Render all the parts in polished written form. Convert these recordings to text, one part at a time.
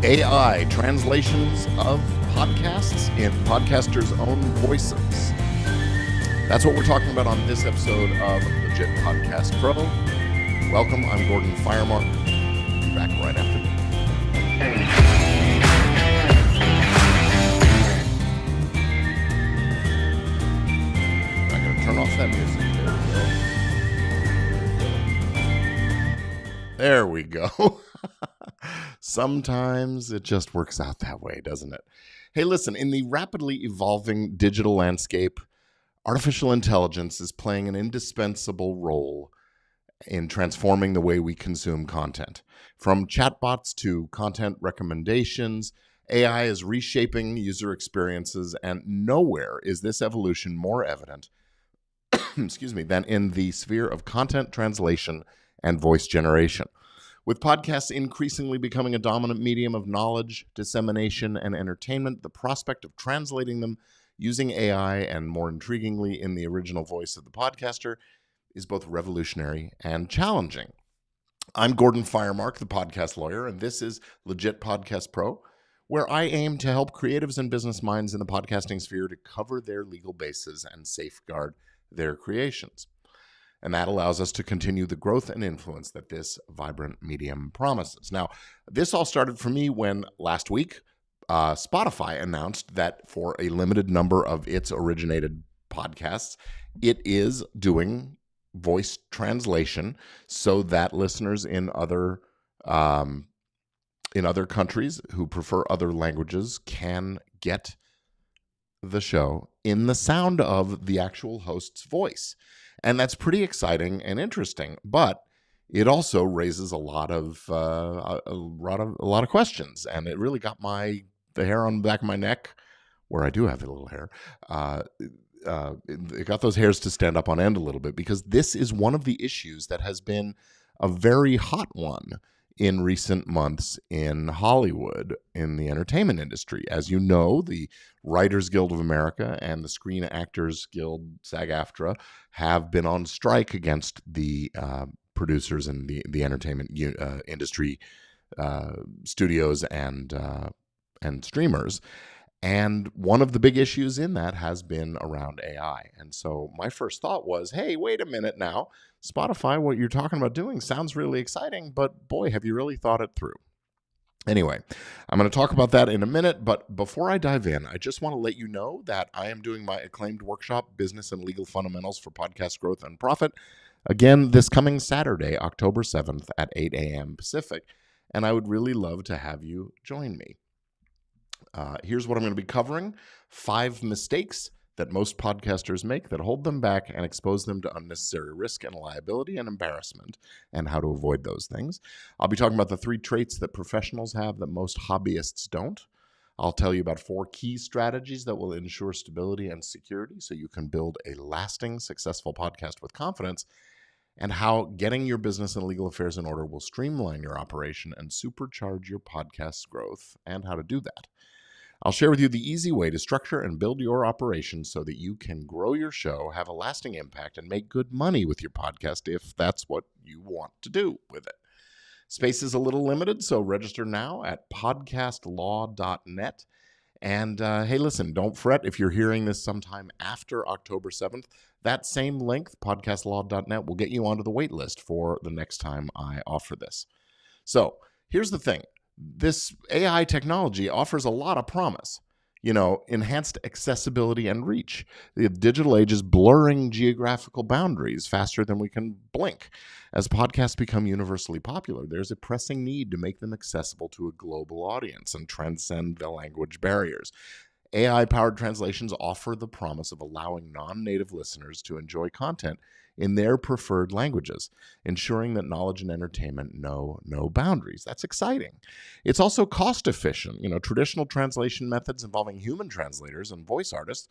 AI translations of podcasts in podcasters' own voices. That's what we're talking about on this episode of Legit Podcast Pro. Welcome, I'm Gordon Firemark. Be back right after this. I'm going to turn off that music. There we go. Sometimes it just works out that way, doesn't it? Hey, listen, in the rapidly evolving digital landscape, artificial intelligence is playing an indispensable role in transforming the way we consume content. From chatbots to content recommendations, AI is reshaping user experiences, and nowhere is this evolution more evident than in the sphere of content translation and voice generation. With podcasts increasingly becoming a dominant medium of knowledge, dissemination, and entertainment, the prospect of translating them using AI and, more intriguingly, in the original voice of the podcaster is both revolutionary and challenging. I'm Gordon Firemark, the podcast lawyer, and this is Legit Podcast Pro, where I aim to help creatives and business minds in the podcasting sphere to cover their legal bases and safeguard their creations. And that allows us to continue the growth and influence that this vibrant medium promises. Now, this all started for me when last week, Spotify announced that for a limited number of its originated podcasts, it is doing voice translation so that listeners in other countries who prefer other languages can get the show in the sound of the actual host's voice. And that's pretty exciting and interesting, but it also raises a lot of questions, and it really got the hair on the back of my neck, where I do have a little hair. It got those hairs to stand up on end a little bit, because this is one of the issues that has been a very hot one in recent months in Hollywood, in the entertainment industry. As you know, the Writers Guild of America and the Screen Actors Guild, SAG-AFTRA, have been on strike against the producers and the entertainment industry, studios and streamers. And one of the big issues in that has been around AI. And so my first thought was, hey, wait a minute now. Spotify, what you're talking about doing sounds really exciting, but boy, have you really thought it through. Anyway, I'm going to talk about that in a minute, but before I dive in, I just want to let you know that I am doing my acclaimed workshop, Business and Legal Fundamentals for Podcast Growth and Profit, again this coming Saturday, October 7th at 8 a.m. Pacific, and I would really love to have you join me. Here's what I'm going to be covering: 5 mistakes that most podcasters make that hold them back and expose them to unnecessary risk and liability and embarrassment, and how to avoid those things. I'll be talking about the 3 traits that professionals have that most hobbyists don't. I'll tell you about 4 key strategies that will ensure stability and security so you can build a lasting, successful podcast with confidence, and how getting your business and legal affairs in order will streamline your operation and supercharge your podcast's growth, and how to do that. I'll share with you the easy way to structure and build your operation so that you can grow your show, have a lasting impact, and make good money with your podcast if that's what you want to do with it. Space is a little limited, so register now at podcastlaw.net. And hey, listen, don't fret if you're hearing this sometime after October 7th. That same link, podcastlaw.net, will get you onto the wait list for the next time I offer this. So here's the thing. This AI technology offers a lot of promise. Enhanced accessibility and reach. The digital age is blurring geographical boundaries faster than we can blink. As podcasts become universally popular, there's a pressing need to make them accessible to a global audience and transcend the language barriers. AI-powered translations offer the promise of allowing non-native listeners to enjoy content in their preferred languages, ensuring that knowledge and entertainment know no boundaries. That's exciting. It's also cost efficient. Traditional translation methods involving human translators and voice artists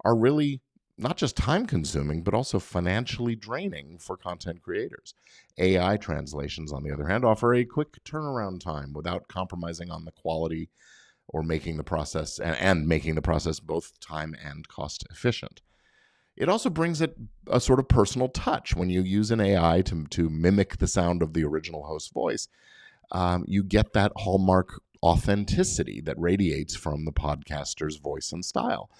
are really not just time consuming, but also financially draining for content creators. AI translations, on the other hand, offer a quick turnaround time without compromising on the quality or making the process both time and cost efficient. It also brings it a sort of personal touch. When you use an AI to mimic the sound of the original host's voice, you get that hallmark authenticity that radiates from the podcaster's voice and style.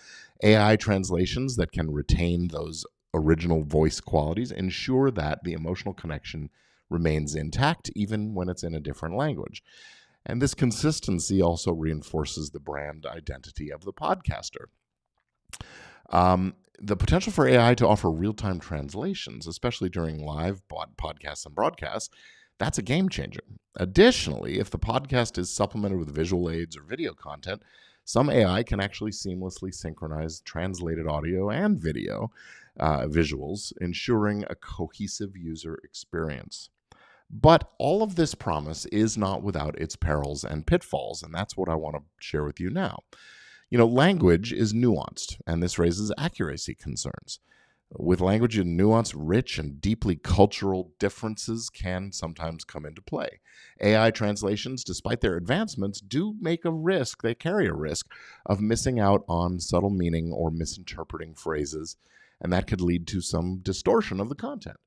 AI translations that can retain those original voice qualities ensure that the emotional connection remains intact even when it's in a different language. And this consistency also reinforces the brand identity of the podcaster. The potential for AI to offer real-time translations, especially during live podcasts and broadcasts, that's a game changer. Additionally, if the podcast is supplemented with visual aids or video content, some AI can actually seamlessly synchronize translated audio and video visuals, ensuring a cohesive user experience. But all of this promise is not without its perils and pitfalls, and that's what I want to share with you now. Language is nuanced, and this raises accuracy concerns. With language and nuance, rich and deeply cultural differences can sometimes come into play. AI translations, despite their advancements, do they carry a risk of missing out on subtle meaning or misinterpreting phrases, and that could lead to some distortion of the content.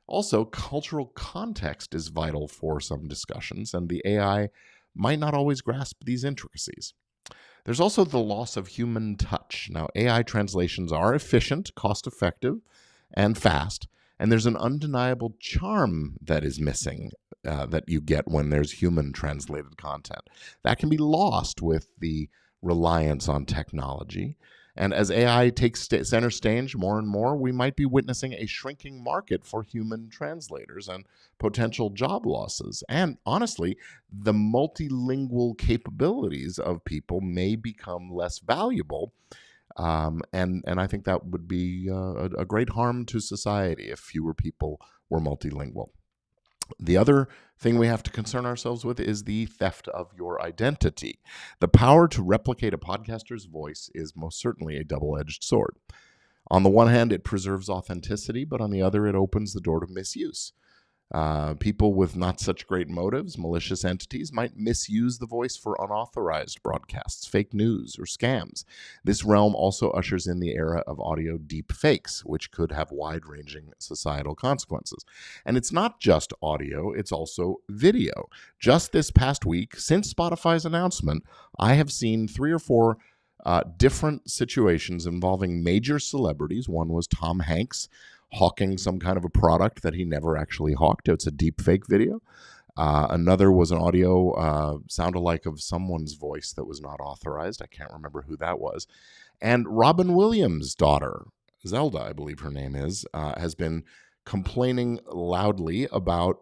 Also, cultural context is vital for some discussions, and the AI might not always grasp these intricacies. There's also the loss of human touch. Now, AI translations are efficient, cost-effective, and fast, and there's an undeniable charm that is missing that you get when there's human translated content. That can be lost with the reliance on technology. And as AI takes center stage more and more, we might be witnessing a shrinking market for human translators and potential job losses. And honestly, the multilingual capabilities of people may become less valuable. And I think that would be a great harm to society if fewer people were multilingual. The other thing we have to concern ourselves with is the theft of your identity. The power to replicate a podcaster's voice is most certainly a double-edged sword. On the one hand, it preserves authenticity, but on the other, it opens the door to misuse. People with not such great motives, malicious entities, might misuse the voice for unauthorized broadcasts, fake news, or scams. This realm also ushers in the era of audio deep fakes, which could have wide-ranging societal consequences. And it's not just audio, it's also video. Just this past week, since Spotify's announcement, I have seen 3 or 4 different situations involving major celebrities. One was Tom Hanks hawking some kind of a product that he never actually hawked. It's a deep fake video. Another was an audio sound-alike of someone's voice that was not authorized. I can't remember who that was. And Robin Williams' daughter, Zelda, I believe her name is, has been complaining loudly about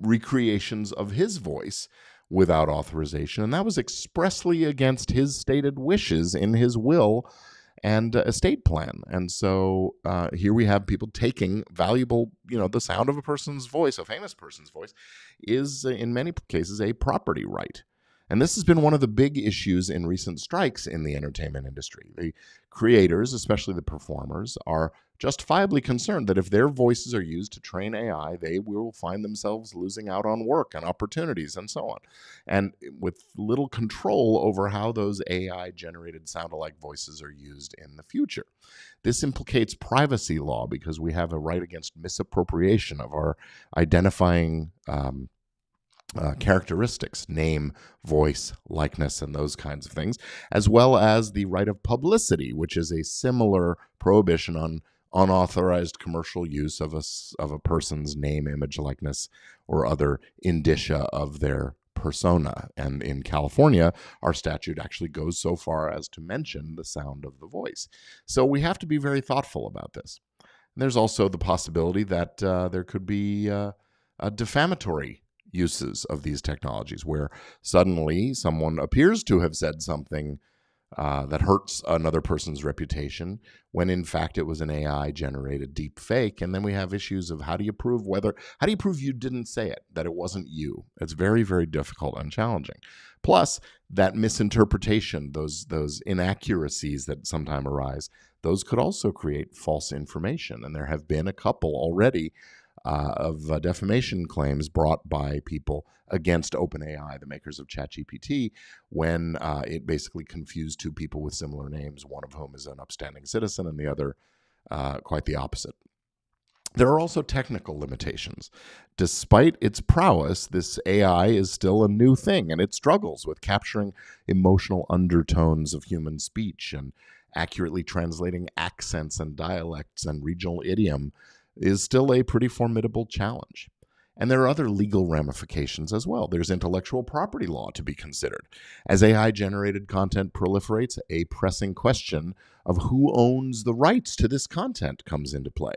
recreations of his voice without authorization. And that was expressly against his stated wishes in his will and estate plan. And so here we have people taking valuable, the sound of a person's voice, a famous person's voice, is in many cases a property right. And this has been one of the big issues in recent strikes in the entertainment industry. The creators, especially the performers, are justifiably concerned that if their voices are used to train AI, they will find themselves losing out on work and opportunities and so on. And with little control over how those AI-generated sound-alike voices are used in the future. This implicates privacy law because we have a right against misappropriation of our identifying characteristics, name, voice, likeness, and those kinds of things, as well as the right of publicity, which is a similar prohibition on unauthorized commercial use of a person's name, image, likeness, or other indicia of their persona. And in California, our statute actually goes so far as to mention the sound of the voice. So we have to be very thoughtful about this. And there's also the possibility that there could be a defamatory uses of these technologies where suddenly someone appears to have said something that hurts another person's reputation when in fact it was an AI generated deep fake. And then we have issues of how do you prove you didn't say it, that it wasn't you? It's very, very difficult and challenging. Plus that misinterpretation, those inaccuracies that sometimes arise, those could also create false information. And there have been a couple already of defamation claims brought by people against OpenAI, the makers of ChatGPT, when it basically confused 2 people with similar names, one of whom is an upstanding citizen and the other quite the opposite. There are also technical limitations. Despite its prowess, this AI is still a new thing, and it struggles with capturing emotional undertones of human speech, and accurately translating accents and dialects and regional idiom is still a pretty formidable challenge. And there are other legal ramifications as well. There's intellectual property law to be considered. As AI generated content proliferates, a pressing question of who owns the rights to this content comes into play.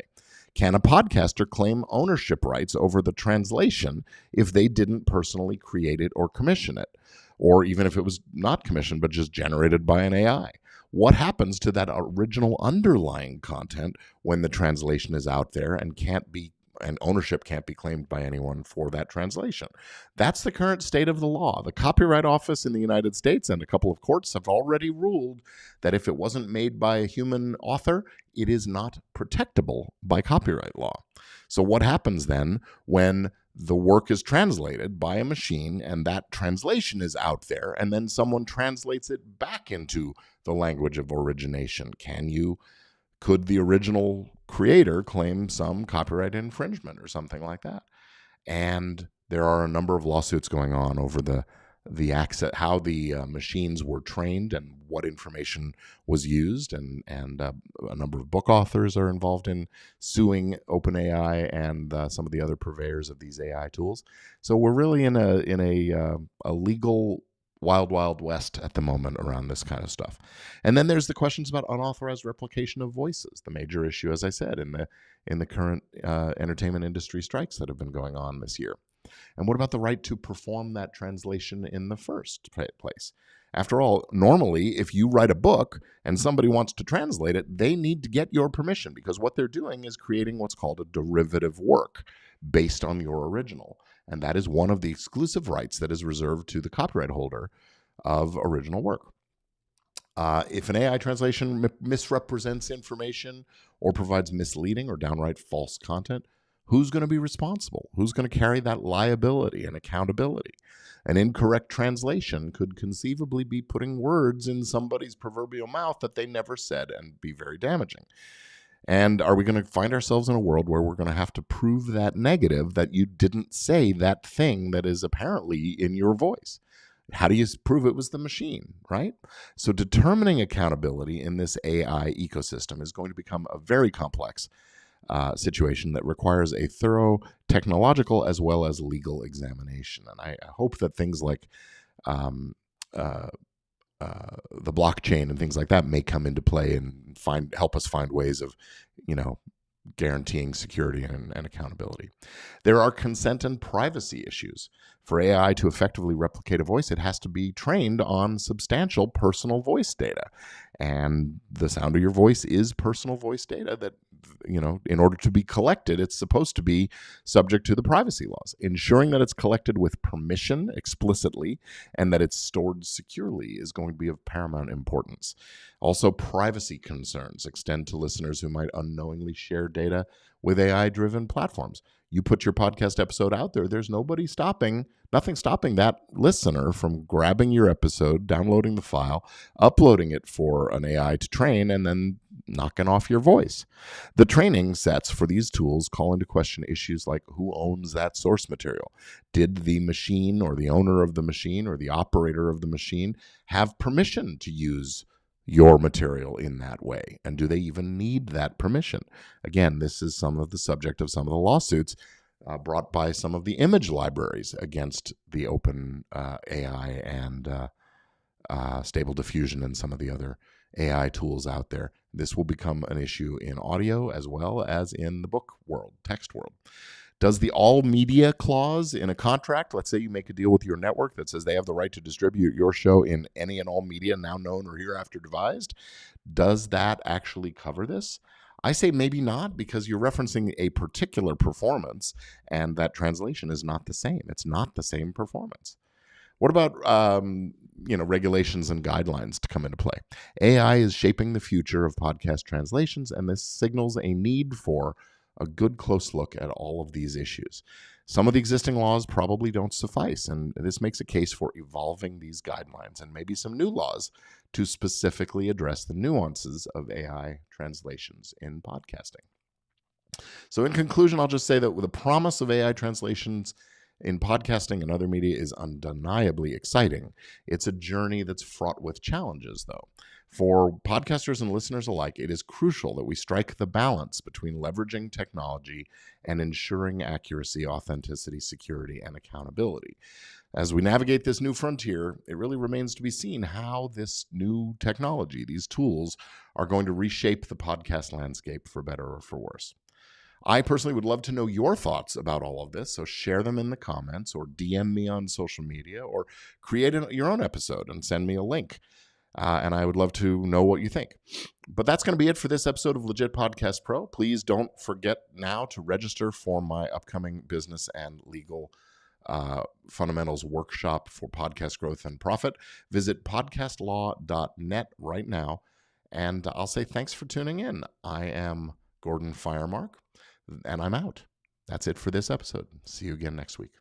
Can a podcaster claim ownership rights over the translation if they didn't personally create it or commission it? Or even if it was not commissioned but just generated by an AI? What happens to that original underlying content when the translation is out there and ownership can't be claimed by anyone for that translation? That's the current state of the law. The Copyright Office in the United States and a couple of courts have already ruled that if it wasn't made by a human author, it is not protectable by copyright law. So what happens then when the work is translated by a machine and that translation is out there and then someone translates it back into the language of origination? Could the original creator claim some copyright infringement or something like that? And there are a number of lawsuits going on over the access, how the machines were trained and what information was used, and a number of book authors are involved in suing OpenAI and some of the other purveyors of these AI tools. So we're really in a legal wild west at the moment around this kind of stuff. And then there's the questions about unauthorized replication of voices, the major issue, as I said, in the current entertainment industry strikes that have been going on this year. And what about the right to perform that translation in the first place? After all, normally, if you write a book and somebody wants to translate it, they need to get your permission, because what they're doing is creating what's called a derivative work based on your original. And that is one of the exclusive rights that is reserved to the copyright holder of original work. If an AI translation misrepresents information or provides misleading or downright false content, who's going to be responsible? Who's going to carry that liability and accountability? An incorrect translation could conceivably be putting words in somebody's proverbial mouth that they never said and be very damaging. And are we going to find ourselves in a world where we're going to have to prove that negative, that you didn't say that thing that is apparently in your voice? How do you prove it was the machine, right? So determining accountability in this AI ecosystem is going to become a very complex situation that requires a thorough technological as well as legal examination. And I hope that things like the blockchain and things like that may come into play and help us find ways of, guaranteeing security and accountability. There are consent and privacy issues. For AI to effectively replicate a voice, it has to be trained on substantial personal voice data. And the sound of your voice is personal voice data that, in order to be collected, it's supposed to be subject to the privacy laws. Ensuring that it's collected with permission explicitly and that it's stored securely is going to be of paramount importance. Also, privacy concerns extend to listeners who might unknowingly share data with AI-driven platforms. You put your podcast episode out there, there's nothing stopping that listener from grabbing your episode, downloading the file, uploading it for an AI to train, and then knocking off your voice. The training sets for these tools call into question issues like who owns that source material. Did the machine or the owner of the machine or the operator of the machine have permission to use your material in that way? And do they even need that permission? Again, this is some of the subject of some of the lawsuits brought by some of the image libraries against the open AI and Stable Diffusion and some of the other AI tools out there. This will become an issue in audio as well as in the book world, text world. Does the all media clause in a contract, let's say you make a deal with your network that says they have the right to distribute your show in any and all media now known or hereafter devised, does that actually cover this? I say maybe not, because you're referencing a particular performance and that translation is not the same. It's not the same performance. What about regulations and guidelines to come into play? AI is shaping the future of podcast translations, and this signals a need for a good close look at all of these issues. Some of the existing laws probably don't suffice, and this makes a case for evolving these guidelines and maybe some new laws to specifically address the nuances of AI translations in podcasting. So in conclusion, I'll just say that the promise of AI translations in podcasting and other media is undeniably exciting. It's a journey that's fraught with challenges, though. For podcasters and listeners alike, it is crucial that we strike the balance between leveraging technology and ensuring accuracy, authenticity, security, and accountability. As we navigate this new frontier, it really remains to be seen how this new technology, these tools, are going to reshape the podcast landscape for better or for worse. I personally would love to know your thoughts about all of this, so share them in the comments or DM me on social media or create your own episode and send me a link. And I would love to know what you think. But that's going to be it for this episode of Legit Podcast Pro. Please don't forget now to register for my upcoming business and legal fundamentals workshop for podcast growth and profit. Visit podcastlaw.net right now. And I'll say thanks for tuning in. I am Gordon Firemark, and I'm out. That's it for this episode. See you again next week.